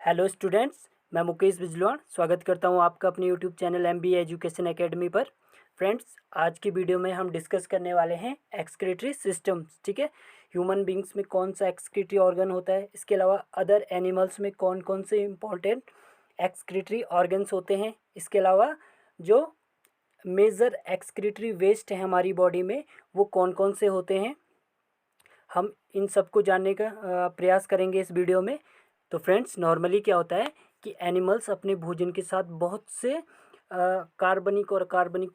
Hello students, मैं मुकेश बिजलवान स्वागत करता हूं आपका अपने YouTube channel MBA education academy पर। फ्रेंड्स, आज की वीडियो में हम डिस्कस करने वाले हैं एक्सक्रीटरी सिस्टम्स। ठीक है, ह्यूमन बींग्स में कौन सा एक्सक्रीटरी ऑर्गन होता है, इसके अलावा अदर एनिमल्स में कौन कौन से इंपॉर्टेंट एक्सक्रीटरी ऑर्गन्स होते हैं, इसके अलावा जो मेजर एक्सक्रीटरी वेस्ट है हमारी बॉडी में वो कौन कौन से होते हैं, हम इन सबको जानने का प्रयास करेंगे इस वीडियो में। तो फ्रेंड्स, नॉर्मली क्या होता है कि एनिमल्स अपने भोजन के साथ बहुत से कार्बनिक और कार्बनिक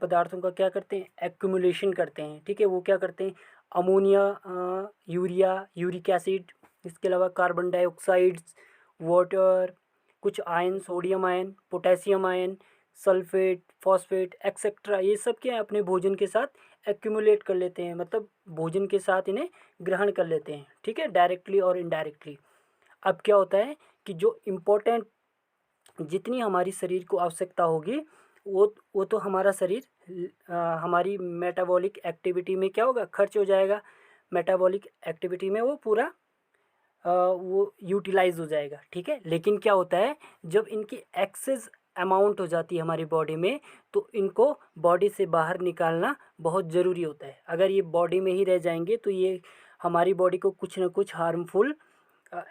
पदार्थों का क्या करते हैं, एक्यूमुलेशन करते हैं। ठीक है, वो क्या करते हैं, अमोनिया, यूरिया, यूरिक एसिड, इसके अलावा कार्बन डाइऑक्साइड्स, वाटर, कुछ ion, sodium ion, potassium ion, sulphate, phosphate etcetera, ये सब क्या है अपने भोजन के साथ एक्यूमुलेट कर लेते हैं, मतलब भोजन के साथ इन्हें ग्रहण कर लेते हैं। ठीक है, डायरेक्टली और इनडायरेक्टली। अब क्या होता है कि जो इम्पोर्टेंट, जितनी हमारी शरीर को आवश्यकता होगी वो तो हमारा शरीर हमारी मेटाबॉलिक एक्टिविटी में क्या होगा, खर्च हो जाएगा। मेटाबॉलिक एक्टिविटी में वो पूरा वो यूटिलाइज हो जाएगा। ठीक है, लेकिन क्या होता है जब इनकी एक्सेस अमाउंट हो जाती है हमारी बॉडी में, तो इनको बॉडी से बाहर निकालना बहुत ज़रूरी होता है। अगर ये बॉडी में ही रह जाएंगे तो ये हमारी बॉडी को कुछ ना कुछ हार्मफुल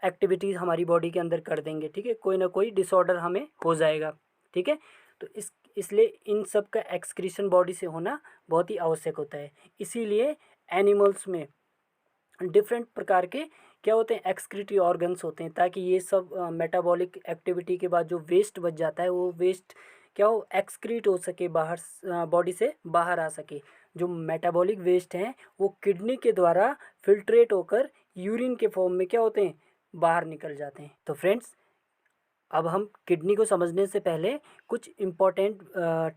एक्टिविटीज़ हमारी बॉडी के अंदर कर देंगे। ठीक है, कोई ना कोई डिसऑर्डर हमें हो जाएगा। ठीक है, तो इसलिए इन सब का एक्सक्रीशन बॉडी से होना बहुत ही आवश्यक होता है। इसीलिए एनिमल्स में डिफरेंट प्रकार के क्या होते हैं, एक्सक्रीटरी ऑर्गन्स होते हैं, ताकि ये सब मेटाबॉलिक एक्टिविटी के बाद जो वेस्ट बच जाता है वो वेस्ट क्या हो, एक्सक्रीट हो सके, बाहर बॉडी से बाहर आ सके। जो मेटाबॉलिक वेस्ट हैं वो किडनी के द्वारा फिल्ट्रेट होकर यूरिन के फॉर्म में क्या होते हैं, बाहर निकल जाते हैं। तो फ्रेंड्स, अब हम किडनी को समझने से पहले कुछ इम्पोर्टेंट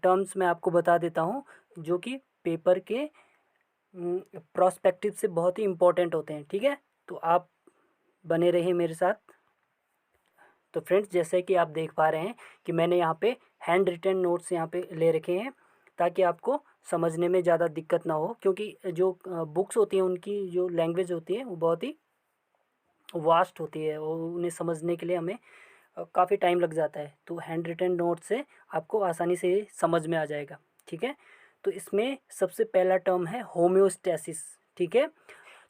टर्म्स मैं आपको बता देता हूँ, जो कि पेपर के प्रोस्पेक्टिव से बहुत ही इम्पोर्टेंट होते हैं। ठीक है, तो आप बने रहिए मेरे साथ। तो फ्रेंड्स, जैसे कि आप देख पा रहे हैं कि मैंने यहाँ पे हैंड रिटन नोट्स यहाँ पे ले रखे हैं, ताकि आपको समझने में ज़्यादा दिक्कत ना हो, क्योंकि जो बुक्स होती हैं उनकी जो लैंग्वेज होती है वो बहुत ही वास्ट होती है और उन्हें समझने के लिए हमें काफ़ी टाइम लग जाता है। तो हैंड रिटन नोट से आपको आसानी से ये समझ में आ जाएगा। ठीक है, तो इसमें सबसे पहला टर्म है होम्योस्टैसिस। ठीक है,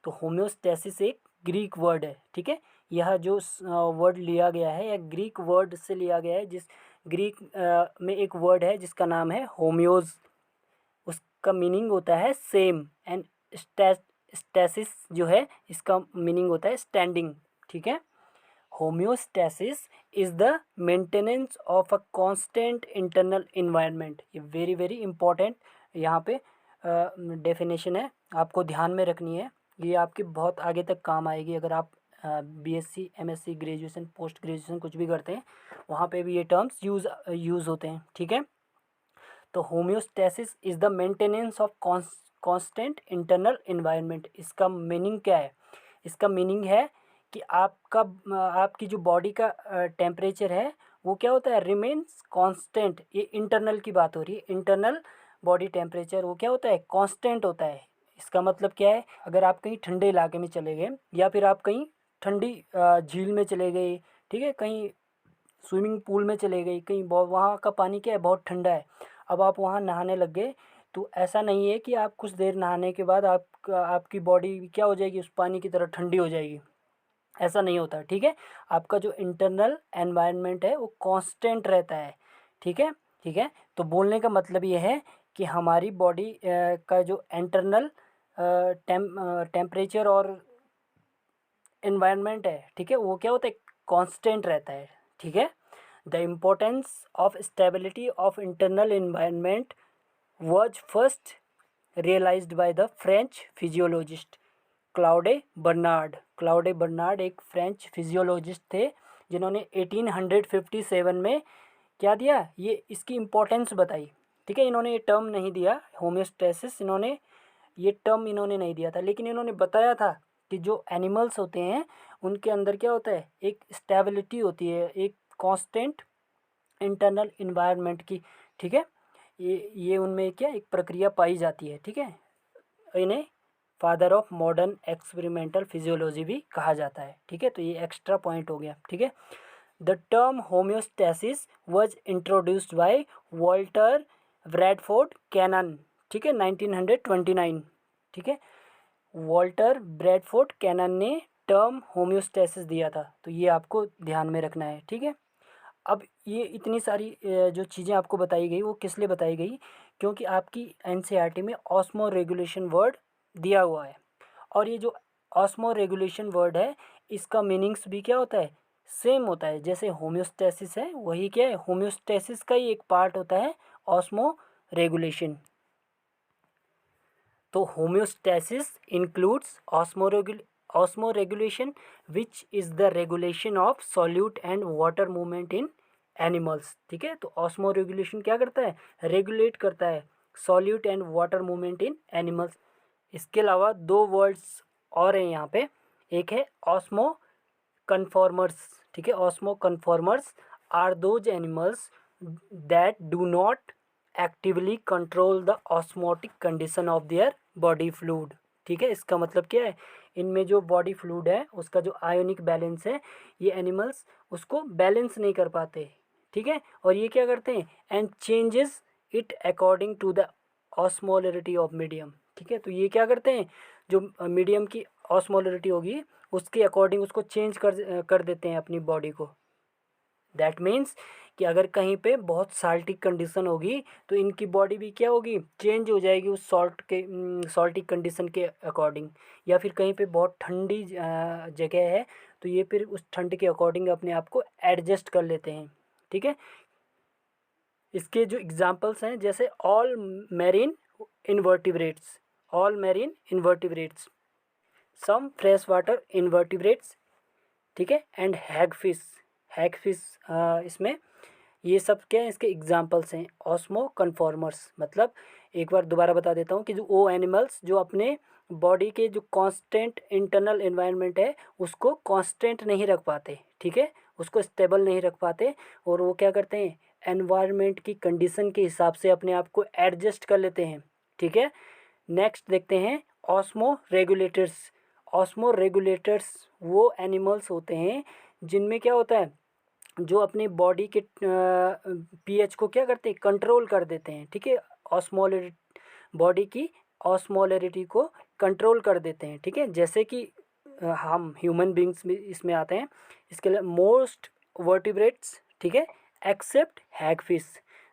तो होम्योस्टैसिस एक ग्रीक वर्ड है। ठीक है, यह जो वर्ड लिया गया है यह ग्रीक वर्ड से लिया गया है, जिस ग्रीक में एक वर्ड है जिसका नाम है होम्योज। उसका मीनिंग होता है सेम, एंड स्टैसिस जो है इसका मीनिंग होता है स्टैंडिंग। ठीक है, homeostasis is the maintenance of a constant internal environment. ये वेरी वेरी इंपॉर्टेंट यहाँ पे डेफिनेशन है, आपको ध्यान में रखनी है। ये आपके बहुत आगे तक काम आएगी अगर आप BSc, MSc, graduation, post graduation कुछ भी करते हैं, वहाँ पे भी ये टर्म्स यूज़ होते हैं। ठीक है, तो homeostasis is the maintenance of constant internal environment. इसका मीनिंग क्या है, इसका मीनिंग है कि आपका आपकी जो बॉडी का टेम्परेचर है वो क्या होता है, रिमेन्स कांस्टेंट। ये इंटरनल की बात हो रही है, इंटरनल बॉडी टेम्परेचर वो क्या होता है, कांस्टेंट होता है। इसका मतलब क्या है, अगर आप कहीं ठंडे इलाके में चले गए या फिर आप कहीं ठंडी झील में चले गए, ठीक है, कहीं स्विमिंग पूल में चले गए, कहीं बहुत वहाँ का पानी क्या है, बहुत ठंडा है, अब आप वहाँ नहाने लग गए, तो ऐसा नहीं है कि आप कुछ देर नहाने के बाद आपकी बॉडी क्या हो जाएगी, उस पानी की तरह ठंडी हो जाएगी। ऐसा नहीं होता। ठीक है, आपका जो इंटरनल एनवायरनमेंट है वो कांस्टेंट रहता है। ठीक है, ठीक है, तो बोलने का मतलब ये है कि हमारी बॉडी का जो इंटरनल टेम्परेचर और एनवायरनमेंट है, ठीक है, वो क्या होता है, कांस्टेंट रहता है। ठीक है, the importance of stability of internal environment was first realized by the French physiologist Claude Bernard. Claude Bernard एक फ्रेंच फिजियोलॉजिस्ट थे, जिन्होंने 1857 में क्या दिया, ये इसकी इम्पोर्टेंस बताई। ठीक है, इन्होंने ये टर्म नहीं दिया होम्योस्टैसिस, इन्होंने नहीं दिया था, लेकिन इन्होंने बताया था कि जो एनिमल्स होते हैं उनके अंदर क्या होता है, एक स्टेबिलिटी होती है, एक कांस्टेंट इंटरनल इन्वायरमेंट की। ठीक है, ये उनमें क्या एक प्रक्रिया पाई जाती है। ठीक है, इन्हें father of modern experimental physiology भी कहा जाता है। ठीक है, तो ये एक्स्ट्रा पॉइंट हो गया। ठीक है, the term homeostasis was introduced by Walter Bradford Cannon, ठीक है, 1929, ठीक है। वॉल्टर ब्रैडफोर्ड कैनन ने टर्म होम्योस्टैसिस दिया था, तो ये आपको ध्यान में रखना है, ठीक है। अब ये इतनी सारी जो चीज़ें आपको बताई गई वो किस लिए बताई गई, क्योंकि आपकी एनसीईआरटी में ऑस्मो रेगुलेशन वर्ड दिया हुआ है, और ये जो ऑस्मो रेगुलेशन वर्ड है इसका मीनिंग्स भी क्या होता है, सेम होता है। जैसे होम्योस्टैसिस है, वही क्या है, होम्योस्टैसिस का ही एक पार्ट होता है ऑस्मो रेगुलेशन। तो homeostasis includes osmo regulation which is the regulation of solute and water movement in animals, ठीक है। तो ऑस्मो रेगुलेशन क्या करता है, रेगुलेट करता है solute and water movement in animals. इसके अलावा दो वर्ड्स और हैं यहाँ पे, एक है ऑस्मो कन्फॉर्मर्स, ठीक है। Osmoconformers are those animals that do not actively control the osmotic condition of their body fluid, ठीक है। इसका मतलब क्या है, इनमें जो बॉडी फ्लूइड है उसका जो आयोनिक बैलेंस है, ये एनिमल्स उसको बैलेंस नहीं कर पाते, ठीक है। और ये क्या करते हैं, and changes it according to the osmolarity of medium, ठीक है। तो ये क्या करते हैं, जो मीडियम की ऑस्मोलरिटी होगी उसके अकॉर्डिंग उसको चेंज कर देते हैं अपनी बॉडी को। दैट मीन्स कि अगर कहीं पे बहुत साल्टिक कंडीशन होगी तो इनकी बॉडी भी क्या होगी, चेंज हो जाएगी उस सॉल्टिक कंडीशन के अकॉर्डिंग। या फिर कहीं पे बहुत ठंडी जगह है तो ये फिर उस ठंड के अकॉर्डिंग अपने आप को एडजस्ट कर लेते हैं, ठीक है। इसके जो एग्जांपल्स हैं, जैसे all marine invertebrates, all marine invertebrates, some fresh water invertebrates, ठीक है, एंड हैगफिश, हैगफिश इसमें ये सब क्या है, इसके एग्जांपल्स हैं ऑस्मो कन्फॉर्मर्स। मतलब एक बार दोबारा बता देता हूँ कि जो वो एनिमल्स जो अपने बॉडी के जो कांस्टेंट इंटरनल एनवायरनमेंट है उसको कांस्टेंट नहीं रख पाते, ठीक है, उसको स्टेबल नहीं रख पाते, और वो क्या करते हैं, एनवायरनमेंट की कंडीशन के हिसाब से अपने आप को एडजस्ट कर लेते हैं, ठीक है। नेक्स्ट देखते हैं ऑस्मो रेगुलेटर्स। ऑस्मो रेगुलेटर्स वो एनिमल्स होते हैं जिनमें क्या होता है, जो अपनी बॉडी के पीएच को क्या करते हैं, कंट्रोल कर देते हैं, ठीक है। ऑस्मोलरिटी, बॉडी की ऑस्मोलरिटी को कंट्रोल कर देते हैं, ठीक है। जैसे कि हम ह्यूमन बींग्स भी इसमें आते हैं। इसके लिए मोस्ट वर्टिब्रेट्स, ठीक है, एक्सेप्ट हैगफिश।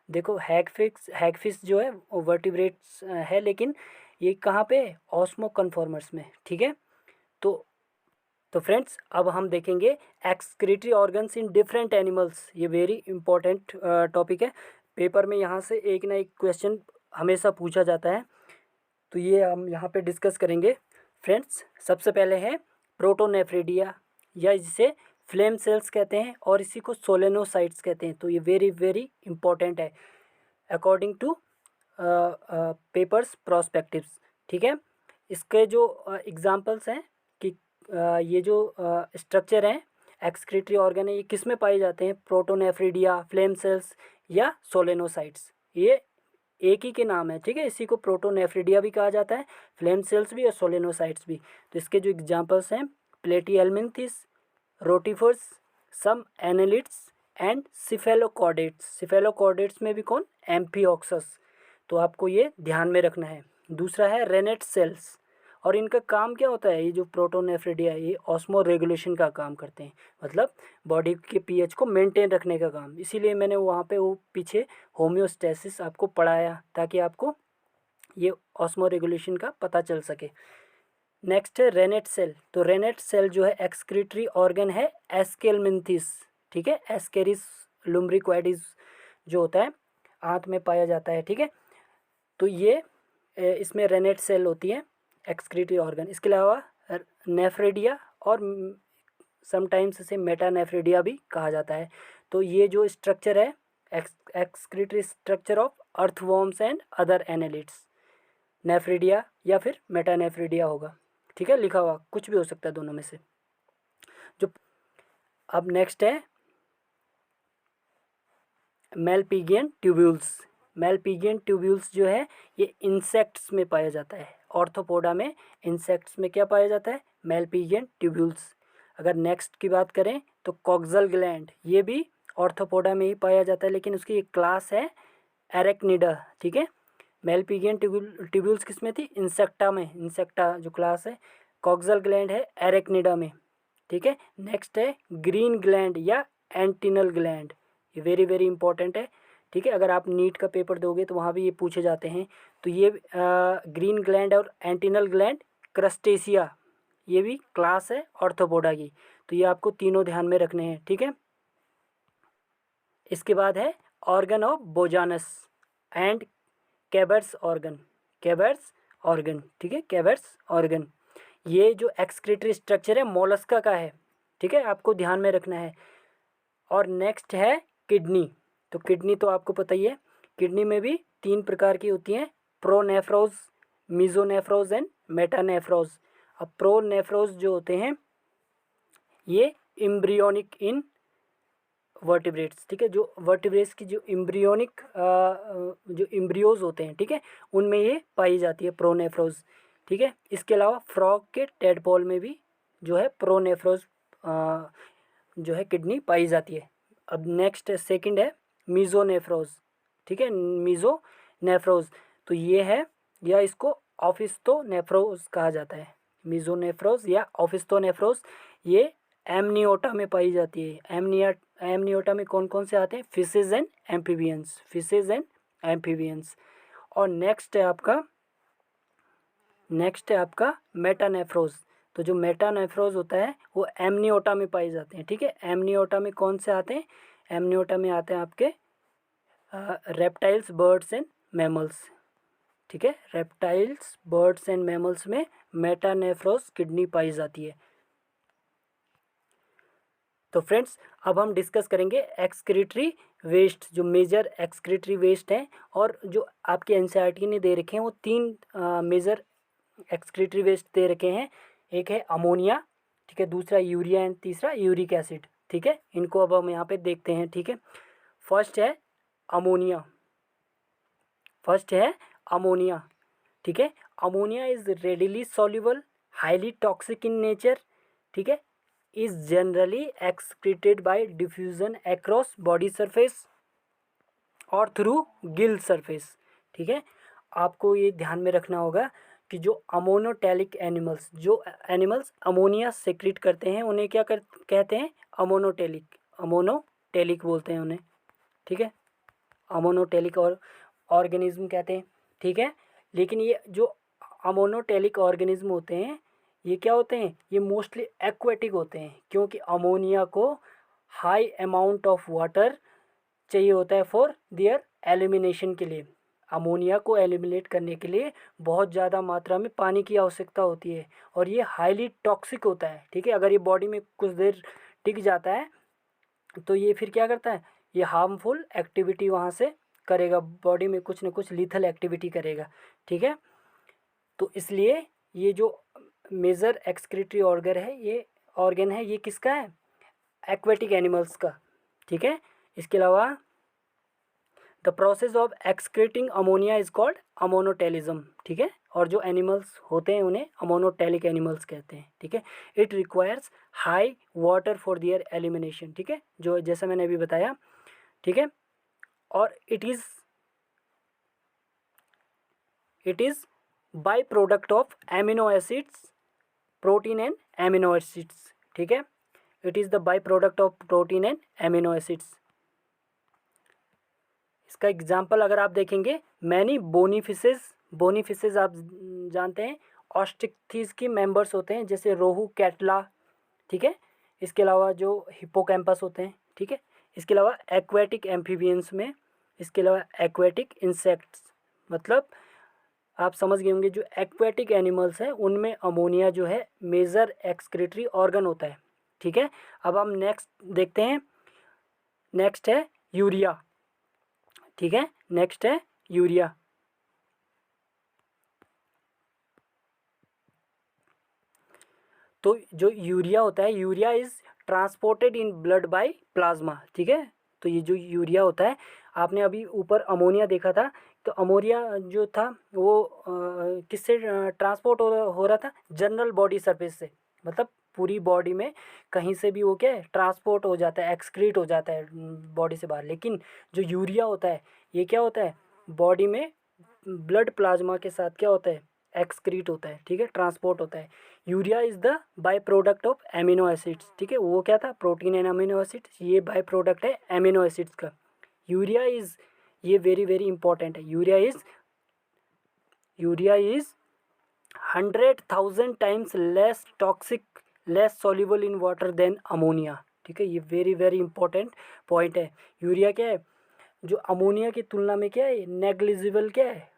देखो हैगफिश जो है वो वर्टिब्रेट्स है, लेकिन ये कहाँ पे, ऑस्मो कन्फॉर्मर्स में, ठीक है। तो फ्रेंड्स अब हम देखेंगे excretory organs in different animals. ये वेरी इंपॉर्टेंट टॉपिक है, पेपर में यहाँ से एक ना एक क्वेश्चन हमेशा पूछा जाता है, तो ये हम यहाँ पे डिस्कस करेंगे। फ्रेंड्स सबसे पहले है प्रोटोनेफ्रिडिया, या जिसे फ्लेम सेल्स कहते हैं, और इसी को सोलेनोसाइट्स कहते हैं। तो ये वेरी वेरी इंपॉर्टेंट है अकॉर्डिंग टू पेपर्स प्रोस्पेक्टिव्स, ठीक है। इसके जो एग्जांपल्स हैं कि ये जो स्ट्रक्चर हैं एक्सक्रीटरी ऑर्गन है, ये किस में पाए जाते हैं, प्रोटोनेफ्रिडिया, फ्लेम सेल्स या सोलेनोसाइट्स, ये एक ही के नाम है, ठीक है। इसी को प्रोटोनेफ्रिडिया भी कहा जाता है, फ्लेम सेल्स भी और सोलेनोसाइट्स भी। तो इसके जो एग्जांपल्स हैं Platyhelminthes, rotifers, some annelids and cephalochordates. Cephalochordates में भी कौन, एम्फिऑक्सस। तो आपको ये ध्यान में रखना है। दूसरा है रेनेट सेल्स, और इनका काम क्या होता है, ये जो प्रोटोनेफ्रिडिया है ये ऑस्मो रेगुलेशन का काम करते हैं, मतलब बॉडी के पीएच को मेंटेन रखने का काम। इसीलिए मैंने वहाँ पे वो पीछे होम्योस्टैसिस आपको पढ़ाया ताकि आपको ये ऑस्मो रेगुलेशन का पता चल सके। नेक्स्ट है रेनेट सेल। तो रेनेट सेल जो है एक्सक्रीटरी ऑर्गन है एस्केलमिन्थिस, ठीक है, एस्केरिस लुम्ब्रिक्वाइडिस जो होता है आंत में पाया जाता है, ठीक है। तो ये इसमें रेनेट सेल होती है एक्सक्रीटरी ऑर्गन। इसके अलावा नेफ्रेडिया और समटाइम्स इसे मेटानेफ्रेडिया भी कहा जाता है। तो ये जो स्ट्रक्चर है excretory structure of earthworms and other annelids, nephridia या फिर मेटानेफ्रिडिया होगा, ठीक है, लिखा हुआ कुछ भी हो सकता है दोनों में से। जो अब नेक्स्ट है मेलपिगियन ट्यूब्यूल्स। मेलपिगियन ट्यूब्यूल्स जो है ये इंसेक्ट्स में पाया जाता है, ऑर्थोपोडा में इंसेक्ट्स में क्या पाया जाता है, मेलपिगियन ट्यूब्यूल्स। अगर नेक्स्ट की बात करें तो कॉक्सल ग्लैंड ये भी ऑर्थोपोडा में ही पाया जाता है, लेकिन उसकी एक क्लास है एरेक्निडा, ठीक है। मेलपिगियन ट्यूब्यूल्स किस में थी? इंसेक्टा में, इंसेक्टा जो क्लास है। कॉक्सल ग्लैंड है एरेक्निडा में, ठीक है। नेक्स्ट है ग्रीन ग्लैंड या एंटिनल ग्लैंड, ये वेरी वेरी इंपॉर्टेंट है, ठीक है। अगर आप नीट का पेपर दोगे तो वहाँ भी ये पूछे जाते हैं। तो ये ग्रीन ग्लैंड और एंटिनल ग्लैंड क्रस्टेशिया, ये भी क्लास है ऑर्थोपोडा की। तो ये आपको तीनों ध्यान में रखने हैं, ठीक है। इसके बाद है organ of Bojanus and Keber's organ, Keber's organ, ठीक है, कैबर्स ऑर्गन। ये जो एक्सक्रीटरी स्ट्रक्चर है मोलस्का का है, ठीक है, आपको ध्यान में रखना है। और नेक्स्ट है किडनी। तो किडनी तो आपको पता ही है, किडनी में भी 3 प्रकार की होती हैं, प्रोनेफ्रोज, मीजोनेफ्रोज एंड मेटानेफ्रोज। अब प्रोनेफ्रोज जो होते हैं ये इम्ब्रियोनिक इन वर्टिब्रेट्स, ठीक है, जो वर्टिब्रेट्स की जो इम्ब्रियोनिक जो इम्ब्रियोज होते हैं, ठीक है, उनमें ये पाई जाती है प्रोनेफ्रोज, ठीक है। इसके अलावा फ्रॉग के टेडपोल में भी जो है प्रोनेफ्रोज जो है किडनी पाई जाती है। अब नेक्स्ट सेकंड है मीजोनेफ्रोज, ठीक है, मीजोनेफ्रोज। तो ये है, या इसको ऑफिस्टोनेफ्रोज कहा जाता है, मीजोनेफ्रोज या ऑफिस्टोनेफ्रोज। ये एमनियोटा में पाई जाती है। एमनियोटा में कौन कौन से आते हैं? Fishes and amphibians, fishes and amphibians. और नेक्स्ट है आपका मेटानेफ्रोज। तो जो मेटानेफ्रोज होता है वो एमनियोटा में पाए जाते हैं, ठीक है। एमनियोटा में कौन से आते हैं? एमनियोटा में आते हैं आपके रेप्टाइल्स, बर्ड्स एंड मैमल्स, ठीक है। रेप्टाइल्स, बर्ड्स एंड मैमल्स में मेटानेफ्रोज किडनी पाई जाती है। तो फ्रेंड्स अब हम डिस्कस करेंगे एक्सक्रीटरी वेस्ट, जो मेजर एक्सक्रीटरी वेस्ट हैं, और जो आपके एनसीईआरटी ने दे रखे हैं वो 3 मेजर एक्सक्रीटरी वेस्ट दे रखे हैं। एक है अमोनिया, ठीक है, दूसरा यूरिया एंड तीसरा यूरिक एसिड, ठीक है। इनको अब हम यहाँ पे देखते हैं, ठीक है। फर्स्ट है अमोनिया, ठीक है। Ammonia is readily soluble, highly toxic in nature, ठीक है, is generally excreted by diffusion across body surface और थ्रू गिल सरफेस, ठीक है। आपको ये ध्यान में रखना होगा कि जो अमोनोटेलिक एनिमल्स, जो एनिमल्स अमोनिया सेक्रेट करते हैं उन्हें क्या कहते हैं? अमोनोटेलिक बोलते हैं उन्हें, ठीक है, अमोनोटेलिक और ऑर्गेनिज्म कहते हैं, ठीक है। लेकिन ये जो अमोनोटेलिक ऑर्गेनिज्म होते हैं ये क्या होते हैं? ये मोस्टली एक्वेटिक होते हैं, क्योंकि अमोनिया को हाई अमाउंट ऑफ वाटर चाहिए होता है फॉर देयर एलिमिनेशन के लिए। अमोनिया को एलिमिनेट करने के लिए बहुत ज़्यादा मात्रा में पानी की आवश्यकता होती है, और ये हाईली टॉक्सिक होता है, ठीक है। अगर ये बॉडी में कुछ देर टिक जाता है तो ये फिर क्या करता है? ये हार्मफुल एक्टिविटी वहाँ से करेगा, बॉडी में कुछ न कुछ लीथल एक्टिविटी करेगा, ठीक है। तो इसलिए ये जो मेजर एक्सक्रीटरी ऑर्गन है ये किसका है? एक्वेटिक एनिमल्स का, ठीक है। इसके अलावा the process of excreting ammonia is called ammonotelism, ठीक है। और जो एनिमल्स होते हैं उन्हें अमोनोटेलिक एनिमल्स कहते हैं, ठीक है। It requires high water for their elimination, ठीक है, जो जैसा मैंने अभी बताया, ठीक है। और it is by product of amino acids, protein and amino acids, ठीक है। It is the by product of protein and amino acids. इसका एग्जाम्पल अगर आप देखेंगे, मैनी बोनी फिशेज आप जानते हैं ऑस्ट्रिक्थीज की मेंबर्स होते हैं, जैसे रोहू, कैटला, ठीक है। इसके अलावा जो हिप्पोकैम्पस होते हैं, ठीक है। इसके अलावा एक्वेटिक एम्फीबियंस में, इसके अलावा एक्वेटिक इंसेक्ट्स, मतलब आप समझ गए होंगे, जो एक्वेटिक एनिमल्स हैं उनमें अमोनिया जो है मेजर एक्सक्रीटरी ऑर्गन होता है, ठीक है। अब हम नेक्स्ट देखते हैं, नेक्स्ट है यूरिया, ठीक है, नेक्स्ट है यूरिया। तो जो यूरिया होता है, urea is transported in blood by plasma, ठीक है। तो ये जो यूरिया होता है, आपने अभी ऊपर अमोनिया देखा था, तो अमोनिया जो था वो किससे ट्रांसपोर्ट हो रहा था? जनरल बॉडी सरफेस से, मतलब पूरी बॉडी में कहीं से भी वो क्या है ट्रांसपोर्ट हो जाता है, एक्सक्रीट हो जाता है बॉडी से बाहर। लेकिन जो यूरिया होता है ये क्या होता है बॉडी में ब्लड प्लाज्मा के साथ क्या होता है एक्सक्रीट होता है, ठीक है, ट्रांसपोर्ट होता है। Urea is the by product of amino acids, ठीक है, वो क्या था प्रोटीन एंड अमीनो एसिड्स, ये बाय प्रोडक्ट है एमिनो एसिड्स का। यूरिया इज़, ये वेरी वेरी इंपॉर्टेंट है, urea is 100,000 times less toxic, less soluble in water than ammonia, ठीक है, ये वेरी वेरी इंपॉर्टेंट पॉइंट है। यूरिया क्या है जो अमोनिया की तुलना में क्या है नेग्लिजिबल क्या है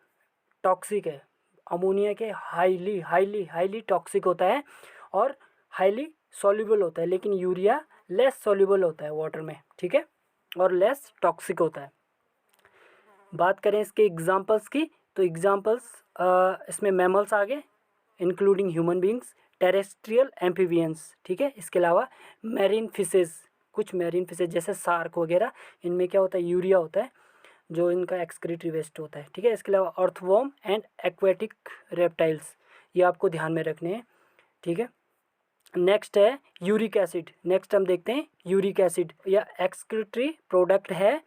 टॉक्सिक है। अमोनिया के हाईली हाईली हाईली टॉक्सिक होता है और हाईली सॉल्युबल होता है, लेकिन यूरिया लेस सॉल्युबल होता है वाटर में, ठीक है, और लेस टॉक्सिक होता है। बात करें इसके एग्जांपल्स की तो एग्जांपल्स इसमें मैमल्स आ गए including human beings, terrestrial amphibians, ठीक है, इसके अलावा मैरीन फिशेस, कुछ मैरीन फिशेस जैसे शार्क वगैरह, इनमें क्या होता है यूरिया होता है जो इनका एक्सक्रीटरी वेस्ट होता है, ठीक है। इसके अलावा अर्थवॉर्म एंड एक्वेटिक रेप्टाइल्स, ये आपको ध्यान में रखने हैं, ठीक है। नेक्स्ट है यूरिक एसिड, नेक्स्ट हम देखते हैं यूरिक एसिड, या एक्सक्रीटरी प्रोडक्ट है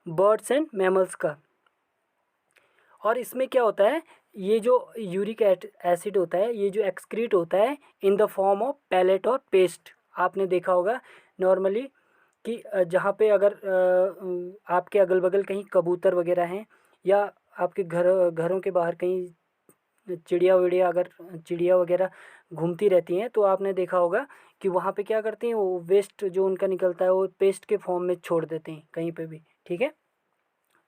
बर्ड्स एंड मैमल्स का। और इसमें क्या होता है ये जो यूरिक एसिड होता है ये जो एक्सक्रीट होता है in the form of pellet और पेस्ट। आपने देखा होगा नॉर्मली कि जहाँ पे अगर आपके अगल बगल कहीं कबूतर वगैरह हैं या आपके घरों के बाहर कहीं चिड़िया वगैरह घूमती रहती हैं तो आपने देखा होगा कि वहाँ पे क्या करती हैं वो वेस्ट जो उनका निकलता है वो पेस्ट के फॉर्म में छोड़ देते हैं कहीं पे भी, ठीक है,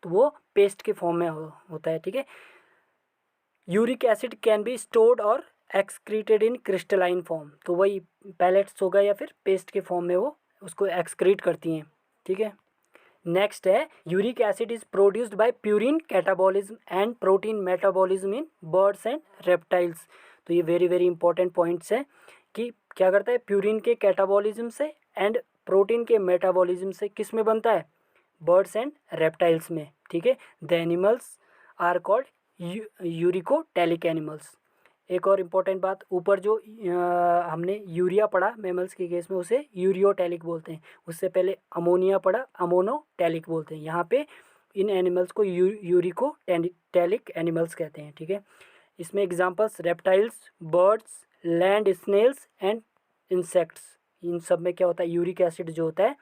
तो वो पेस्ट के फॉर्म में होता है, ठीक है। Uric acid can be stored और एक्सक्रीटेड इन क्रिस्टलाइन फॉर्म, तो वही पैलेट्स होगा या फिर पेस्ट के फॉर्म में वो उसको एक्सक्रीट करती हैं, ठीक है। नेक्स्ट है uric acid is produced by purine catabolism and protein metabolism in birds and reptiles. तो ये वेरी वेरी इंपॉर्टेंट पॉइंट्स हैं कि क्या करता है प्यूरिन के कैटाबॉलिज्म से एंड प्रोटीन के मेटाबॉलिज्म से किस में बनता है बर्ड्स एंड रेप्टाइल्स में, ठीक है। The animals are called uricotelic animals. एक और इम्पोर्टेंट बात, ऊपर जो हमने यूरिया पढ़ा मैमल्स के केस में उसे यूरियोटैलिक बोलते हैं, उससे पहले अमोनिया पढ़ा अमोनोटैलिक बोलते हैं। यहाँ पे इन एनिमल्स को यूरिकोटैलिक एनिमल्स कहते हैं, ठीक है। इसमें examples reptiles, birds, land snails and insects, इन सब में क्या होता है यूरिक एसिड जो होता है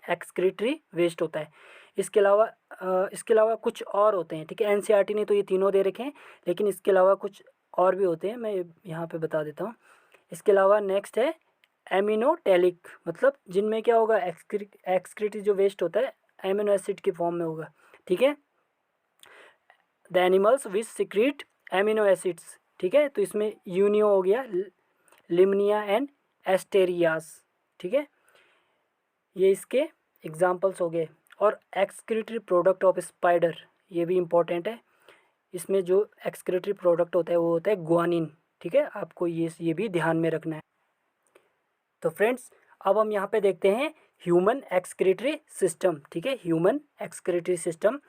एक्सक्रीटरी वेस्ट होता है। इसके अलावा कुछ और होते हैं, ठीक है। एनसीईआरटी ने तो ये तीनों दे रखे हैं लेकिन इसके अलावा कुछ और भी होते हैं, मैं यहाँ पे बता देता हूँ। इसके अलावा नेक्स्ट है एमिनोटैलिक, मतलब जिनमें क्या होगा एक्सक्रीटरी जो वेस्ट होता है एमिनो एसिड के फॉर्म में होगा, ठीक है। The animals which secrete amino acids, ठीक है, तो इसमें यूनियो हो गया, लिमनिया एंड एस्टेरियास, ठीक है, ये इसके एग्जाम्पल्स हो गए। और एक्सक्रीटरी प्रोडक्ट ऑफ स्पाइडर, ये भी इम्पोर्टेंट है, इसमें जो एक्सक्रीटरी प्रोडक्ट होता है वो होता है ग्वानिन, ठीक है, आपको ये भी ध्यान में रखना है। तो फ्रेंड्स अब हम यहाँ पे देखते हैं ह्यूमन एक्सक्रीटरी सिस्टम, ठीक है, ह्यूमन एक्सक्रीटरी सिस्टम,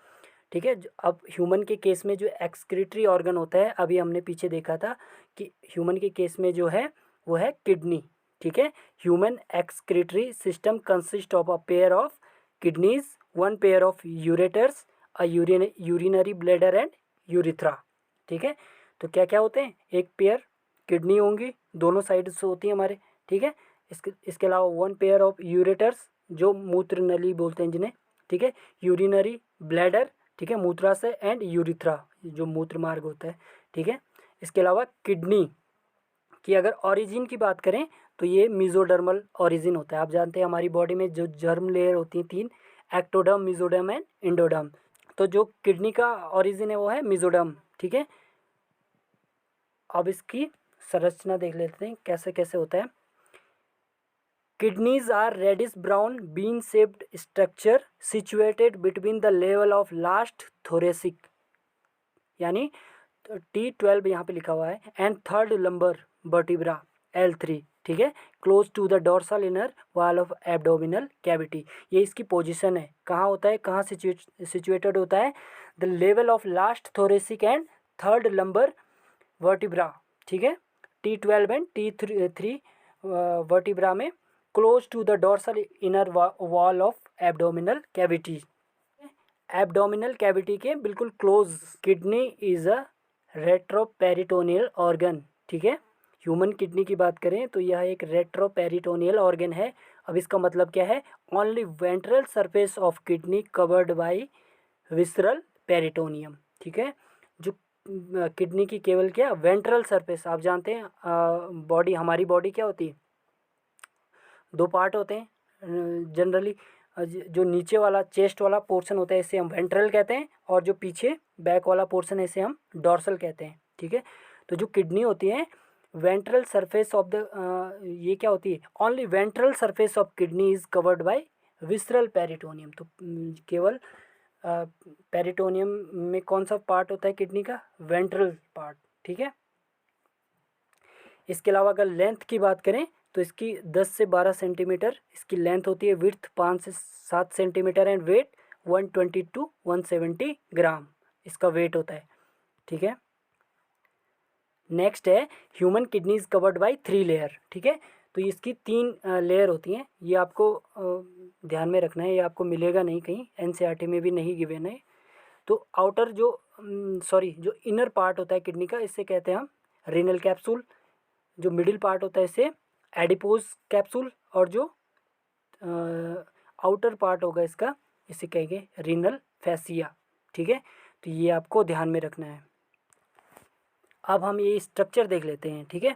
ठीक है। अब ह्यूमन के केस में जो एक्सक्रीटरी ऑर्गन होता है अभी हमने पीछे देखा था कि ह्यूमन के केस में जो है वो है किडनी, ठीक है। Human excretory system consist of a pair of kidneys, one pair of ureters, a urinary bladder and urethra, ठीक है। तो क्या क्या होते हैं एक पेयर किडनी होंगी दोनों साइड से होती है हमारे, ठीक है। इसके अलावा वन पेयर ऑफ यूरेटर्स जो मूत्र नली बोलते हैं जिन्हें, ठीक है, यूरिनरी ब्लैडर, ठीक है, मूत्राशय, एंड यूरिथ्रा जो मूत्र मार्ग होता है, ठीक है। इसके अलावा किडनी की अगर ओरिजिन की बात करें तो ये मिजोडर्मल ओरिजिन होता है। आप जानते हैं हमारी बॉडी में जो जर्म लेयर होती हैं तीन, एक्टोडर्म, मिजोडर्म एंड इंडोडर्म, तो जो किडनी का ओरिजिन है वो है मिजोडर्म, ठीक है। अब इसकी संरचना देख लेते हैं कैसे कैसे होता है। Kidneys are reddish brown bean shaped structure situated between the level of last thoracic, यानी T12 यहाँ पे लिखा हुआ है, and third lumbar vertebra L3, ठीक है, close to the dorsal inner wall of abdominal cavity. ये इसकी पोजीशन है, कहाँ होता है, कहाँ सिचुएटेड होता है, the level of last thoracic and third lumbar vertebra, ठीक है, T12 एंड T3 वर्टिब्रा में close to the dorsal inner wall of abdominal cavity. Abdominal cavity के बिल्कुल close. Kidney is a retroperitoneal organ, ठीक है। Human kidney की बात करें तो यह एक रेट्रोपेरिटोनियल ऑर्गन है। अब इसका मतलब क्या है? Only ventral surface of kidney covered by visceral peritoneum, ठीक है। जो किडनी की केवल क्या वेंट्रल सरफेस, आप जानते हैं बॉडी, हमारी बॉडी क्या होती है, दो पार्ट होते हैं जनरली। जो नीचे वाला चेस्ट वाला पोर्शन होता है इसे हम वेंट्रल कहते हैं, और जो पीछे बैक वाला पोर्शन है इसे हम डॉर्सल कहते हैं, ठीक है। तो जो किडनी होती है वेंट्रल सरफेस ऑफ द ये क्या होती है? Only ventral surface of kidney is covered by visceral peritoneum. तो केवल पेरिटोनियम में कौन सा पार्ट होता है किडनी का? वेंट्रल पार्ट, ठीक है। इसके अलावा अगर लेंथ की बात करें तो इसकी 10 से 12 सेंटीमीटर इसकी लेंथ होती है, विड्थ 5 से 7 सेंटीमीटर एंड वेट 120 टू 170 ग्राम इसका वेट होता है, ठीक है। नेक्स्ट है human kidney is covered by 3 layer, ठीक है। तो इसकी 3 लेयर होती हैं। ये आपको ध्यान में रखना है, ये आपको मिलेगा नहीं कहीं, एनसीईआरटी में भी नहीं गिवन है। तो आउटर जो जो इनर पार्ट होता है किडनी का इसे कहते हैं हम रीनल कैप्सूल। जो मिडिल पार्ट होता है इसे एडिपोज कैप्सूल, और जो आउटर पार्ट होगा इसका इसे कहेंगे रीनल फैसिया, ठीक है। तो ये आपको ध्यान में रखना है। अब हम ये स्ट्रक्चर देख लेते हैं, ठीक है।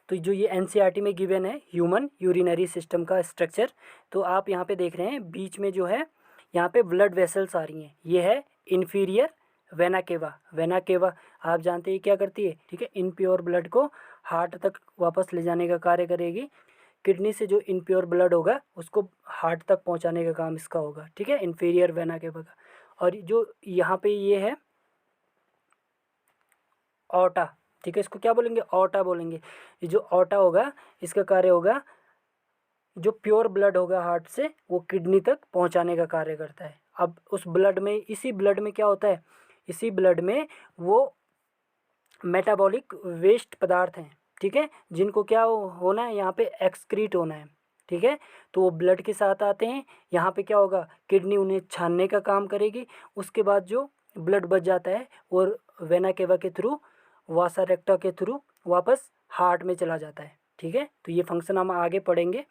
तो जो ये एनसीईआरटी में गिवन है ह्यूमन यूरिनरी सिस्टम का स्ट्रक्चर, तो आप यहाँ पे देख रहे हैं बीच में जो है यहाँ पे ब्लड वेसल्स आ रही हैं। ये है inferior vena cava. Vena cava आप जानते हैं क्या करती है, ठीक है। इनप्योर ब्लड को हार्ट तक वापस ले जाने का कार्य करेगी। किडनी से जो इनप्योर ब्लड होगा उसको हार्ट तक पहुँचाने का काम इसका होगा, ठीक है, इन्फीरियर वेना केवा का। और जो यहाँ पे ये है ऑटा, ठीक है, इसको क्या बोलेंगे? ऑटा बोलेंगे। ये जो ऑटा होगा इसका कार्य होगा जो प्योर ब्लड होगा हार्ट से वो किडनी तक पहुंचाने का कार्य करता है। अब उस ब्लड में, इसी ब्लड में क्या होता है? इसी ब्लड में वो मेटाबॉलिक वेस्ट पदार्थ हैं, ठीक है, जिनको क्या होना है? यहाँ पे एक्सक्रीट होना है, ठीक है। तो वो ब्लड के साथ आते हैं। यहाँ पे क्या होगा? किडनी उन्हें छानने का काम करेगी। उसके बाद जो ब्लड बच जाता है वो वेना केवा के थ्रू, वासा रेक्टा के थ्रू वापस हार्ट में चला जाता है, ठीक है। तो ये फंक्शन हम आगे पढ़ेंगे।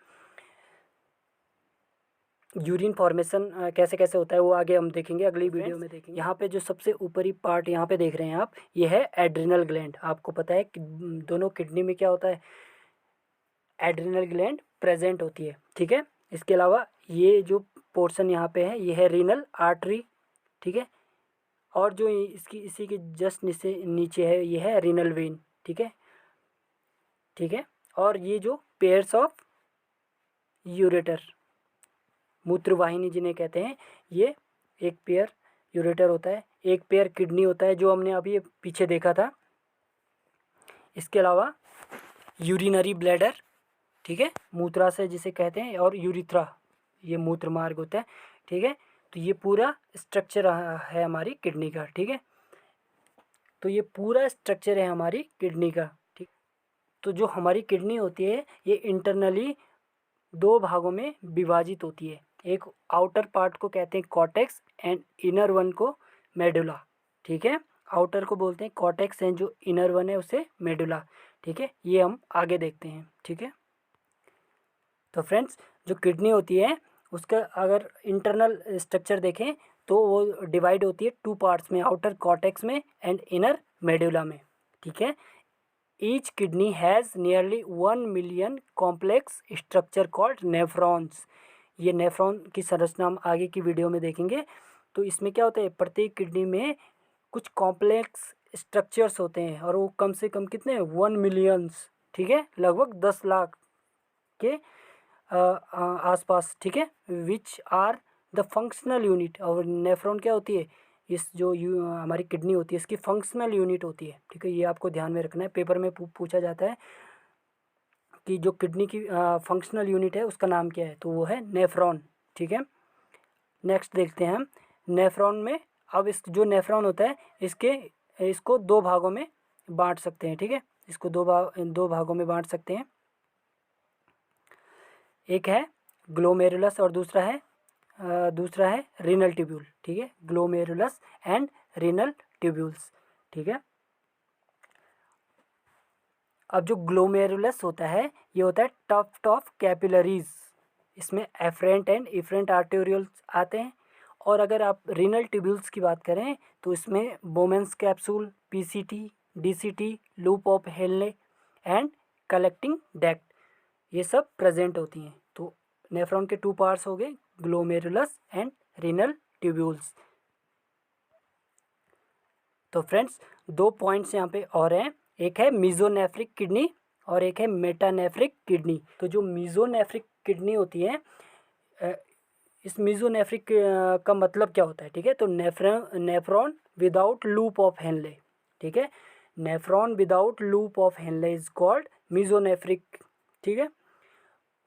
यूरिन फॉर्मेशन कैसे कैसे होता है वो आगे हम देखेंगे, अगली वीडियो में देखेंगे। यहाँ पे जो सबसे ऊपरी पार्ट यहाँ पे देख रहे हैं आप, ये है एड्रिनल ग्लैंड। आपको पता है कि दोनों किडनी में क्या होता है? एड्रिनल ग्लैंड प्रेजेंट होती है, ठीक है। इसके अलावा ये जो पोर्शन यहाँ पे है ये है रीनल आर्टरी, ठीक है। और जो इसकी इसी के जस्ट नीचे है ये है रीनल वेन, ठीक है, ठीक है। और ये जो पेयर्स ऑफ यूरेटर, मूत्रवाहिनी जिन्हें कहते हैं, ये एक पेयर यूरेटर होता है, एक पेयर किडनी होता है जो हमने अभी पीछे देखा था। इसके अलावा यूरिनरी ब्लैडर, ठीक है, मूत्राशय जिसे कहते हैं, और यूरिथ्रा ये मूत्र मार्ग होता है, ठीक है। तो ये पूरा स्ट्रक्चर है हमारी किडनी का, ठीक है। तो ये पूरा स्ट्रक्चर है हमारी किडनी का, ठीक। तो जो हमारी किडनी होती है ये इंटरनली 2 भागों में विभाजित होती है। एक आउटर पार्ट को कहते हैं कॉर्टेक्स एंड इनर वन को मेडुला, ठीक है। आउटर को बोलते हैं कॉर्टेक्स एंड जो इनर वन है उसे मेडुला, ठीक है। ये हम आगे देखते हैं, ठीक है। तो फ्रेंड्स जो किडनी होती है उसका अगर इंटरनल स्ट्रक्चर देखें तो वो डिवाइड होती है 2 पार्ट्स में, आउटर कॉर्टेक्स में एंड इनर मेडुला में, ठीक है। Each kidney has nearly 1 million complex structure called nephrons. ये नेफ्रॉन की संरचना हम आगे की वीडियो में देखेंगे। तो इसमें क्या होता है? प्रत्येक किडनी में कुछ कॉम्प्लेक्स स्ट्रक्चर्स होते हैं और वो कम से कम कितने? 1 मिलियंस, ठीक है, लगभग 10 लाख के आसपास, ठीक है, which are the functional unit. और नेफ्रॉन क्या होती है? इस जो हमारी किडनी होती है इसकी फंक्शनल यूनिट होती है, ठीक है। ये आपको ध्यान में रखना है, पेपर में पूछा जाता है कि जो किडनी की फंक्शनल यूनिट है उसका नाम क्या है, तो वो है नेफ्रॉन, ठीक है। नेक्स्ट देखते हैं हम नेफ्रॉन में। अब इस जो नेफ्रॉन होता है इसको 2 भागों में बांट सकते हैं, ठीक है। इसको दो भागों में बांट सकते हैं। एक है ग्लोमेरुलस और दूसरा है रीनल ट्यूब्यूल। ठीक है, ग्लोमेरुलस एंड रीनल ट्यूब्यूल्स। ठीक है, अब जो ग्लोमेरुलस होता है ये होता है टफ्ट ऑफ कैपिलरीज, इसमें एफरेंट एंड इफरेंट आर्टेरियल्स आते हैं। और अगर आप रीनल ट्यूब्यूल्स की बात करें तो इसमें बोमेंस capsule, PCT, DCT, loop of Henle and collecting duct ये सब प्रेजेंट होती हैं। तो नेफ्रॉन के टू पार्ट्स हो गए, ग्लोमेरुलस एंड रीनल ट्यूब्यूल्स। तो फ्रेंड्स दो पॉइंट्स यहाँ पे और हैं, एक है मीजोनेफ्रिक किडनी और एक है मेटानेफ्रिक किडनी। तो जो मीजोनेफ्रिक किडनी होती है, इस मीजोनेफ्रिक का मतलब क्या होता है? ठीक है, तो nephron without loop of Henle. ठीक है, nephron without loop of Henle is called mesonephric. ठीक है,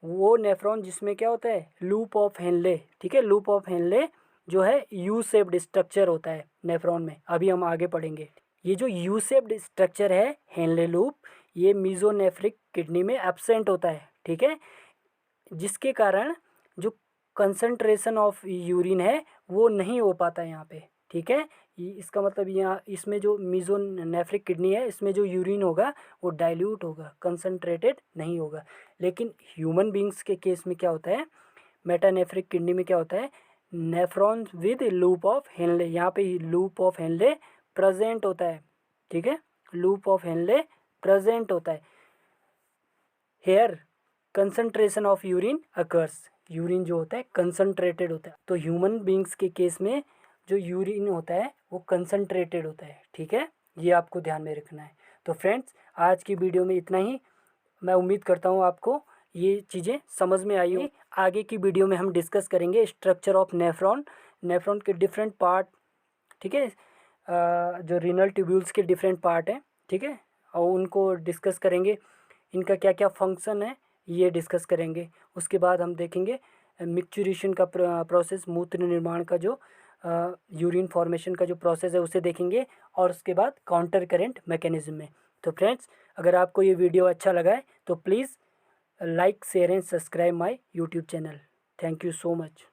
वो नेफ्रॉन जिसमें क्या होता है, लूप ऑफ हेनले। ठीक है, लूप ऑफ हेनले जो है यू शेप्ड स्ट्रक्चर होता है नेफ्रॉन में, अभी हम आगे पढ़ेंगे। ये जो यू शेप्ड स्ट्रक्चर है हेनले लूप, ये मीजोनेफ्रिक किडनी में एब्सेंट होता है। ठीक है, जिसके कारण जो कंसंट्रेशन ऑफ यूरिन है वो नहीं हो पाता है यहाँ पे। ठीक है, इसका मतलब यहाँ इसमें जो मीजोनेफ्रिक किडनी है इसमें जो यूरिन होगा वो डाइल्यूट होगा, कंसंट्रेटेड नहीं होगा। लेकिन ह्यूमन बींग्स के केस में क्या होता है, मेटानेफ्रिक किडनी में क्या होता है, nephron with loop of Henle, यहाँ पे लूप ऑफ हेनले प्रेजेंट होता है। ठीक है, लूप ऑफ हेनले प्रेजेंट होता है। Here concentration of urine occurs, urine जो होता है कंसंट्रेटेड होता है। तो ह्यूमन बींग्स के केस में जो यूरिन होता है वो कंसंट्रेटेड होता है। ठीक है, ये आपको ध्यान में रखना है। तो फ्रेंड्स आज की वीडियो में इतना ही। मैं उम्मीद करता हूँ आपको ये चीज़ें समझ में आई हो। आगे की वीडियो में हम डिस्कस करेंगे स्ट्रक्चर ऑफ नेफ्रॉन, नेफ्रॉन के डिफरेंट पार्ट। ठीक है, जो रीनल ट्यूब्यूल्स के डिफरेंट पार्ट हैं। ठीक है, और उनको डिस्कस करेंगे, इनका क्या क्या फंक्शन है ये डिस्कस करेंगे। उसके बाद हम देखेंगे मिक्चुरेशन का प्रोसेस, मूत्र निर्माण का जो यूरिन फॉर्मेशन का जो प्रोसेस है उसे देखेंगे, और उसके बाद काउंटर करेंट मैकेनिज्म में। तो फ्रेंड्स अगर आपको ये वीडियो अच्छा लगा है तो please like, share and subscribe my YouTube channel. Thank you so much.